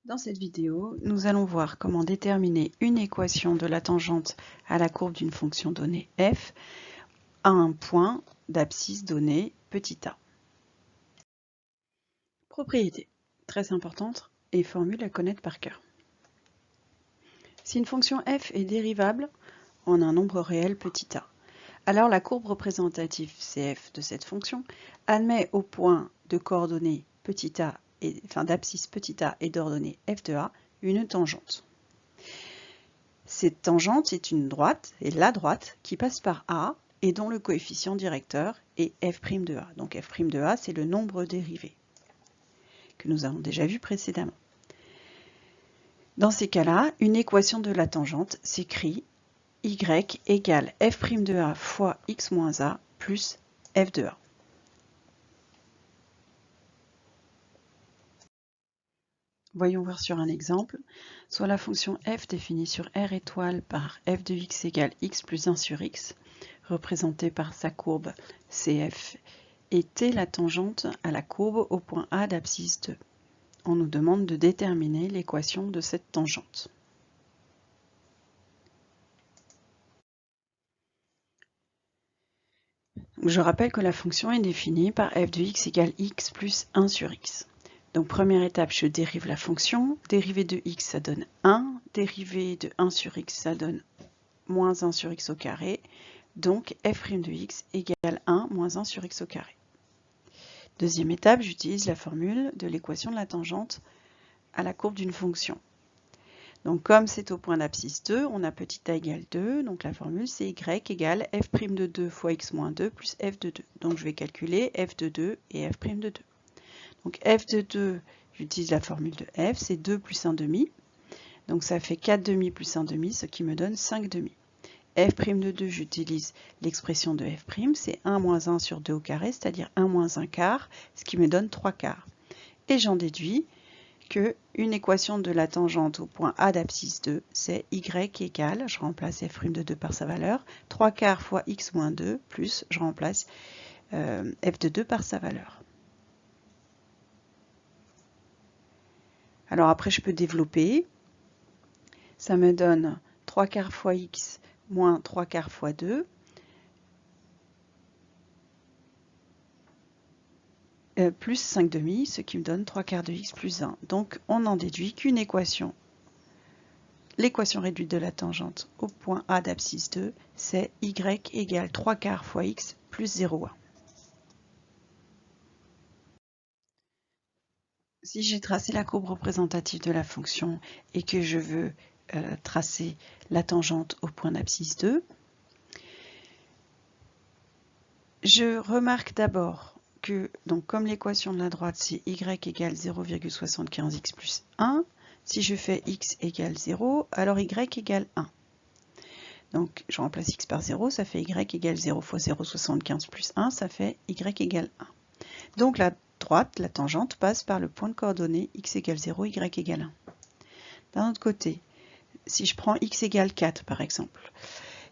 Dans cette vidéo, nous allons voir comment déterminer une équation de la tangente à la courbe d'une fonction donnée f à un point d'abscisse donné petit a. Propriété, très importante, et formule à connaître par cœur. Si une fonction f est dérivable en un nombre réel petit a, alors la courbe représentative cf de cette fonction admet au point de coordonnées petit a d'abscisse petit a et d'ordonnée f de a une tangente. Cette tangente est une droite, et la droite, qui passe par A et dont le coefficient directeur est f' de A. Donc f' de A, c'est le nombre dérivé, que nous avons déjà vu précédemment. Dans ces cas-là, une équation de la tangente s'écrit y égale f' de A fois x moins A plus f de A. Voyons voir sur un exemple. Soit la fonction f définie sur R étoile par f de x égale x plus 1 sur x, représentée par sa courbe CF, et t la tangente à la courbe au point A d'abscisse 2. On nous demande de déterminer l'équation de cette tangente. Je rappelle que la fonction est définie par f de x égale x plus 1 sur x. Donc première étape, je dérive la fonction. Dérivée de x, ça donne 1. Dérivée de 1 sur x, ça donne moins 1 sur x au carré. Donc f' de x égale 1 moins 1 sur x au carré. Deuxième étape, j'utilise la formule de l'équation de la tangente à la courbe d'une fonction. Donc comme c'est au point d'abscisse 2, on a petit a égale 2, donc la formule c'est y égale f' de 2 fois x moins 2 plus f de 2. Donc je vais calculer f de 2 et f' de 2. Donc f de 2, j'utilise la formule de f, c'est 2 plus 1 demi. Donc ça fait 4 demi plus 1 demi, ce qui me donne 5 demi. f' de 2, j'utilise l'expression de f', c'est 1 moins 1 sur 2 au carré, c'est-à-dire 1 moins 1 quart, ce qui me donne 3 quarts. Et j'en déduis qu'une équation de la tangente au point A d'abscisse 2, c'est y égale, je remplace f' de 2 par sa valeur, 3 quarts fois x moins 2, plus je remplace f de 2 par sa valeur. Alors après, je peux développer. Ça me donne 3 quarts fois x moins 3 quarts fois 2. Plus 5 demi, ce qui me donne 3 quarts de x plus 1. Donc on en déduit qu'une équation, l'équation réduite de la tangente au point A d'abscisse 2, c'est y égale 3 quarts fois x plus 0,1. Si j'ai tracé la courbe représentative de la fonction et que je veux tracer la tangente au point d'abscisse 2, je remarque d'abord que, donc, comme l'équation de la droite, c'est y égale 0,75x plus 1, si je fais x égale 0, alors y égale 1. Donc, je remplace x par 0, ça fait y égale 0 fois 0,75 plus 1, ça fait y égale 1. Donc, la droite, la tangente, passe par le point de coordonnées x égale 0, y égale 1. D'un autre côté, si je prends x égale 4, par exemple,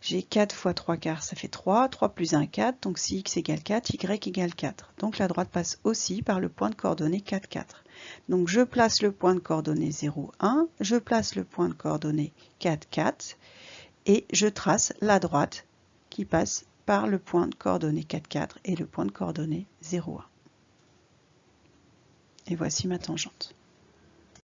j'ai 4 fois 3 quarts, ça fait 3, 3 plus 1, 4, donc si x égale 4, y égale 4. Donc la droite passe aussi par le point de coordonnées 4, 4. Donc je place le point de coordonnées 0, 1, je place le point de coordonnées 4, 4, et je trace la droite qui passe par le point de coordonnées 4, 4 et le point de coordonnées 0, 1. Et voici ma tangente.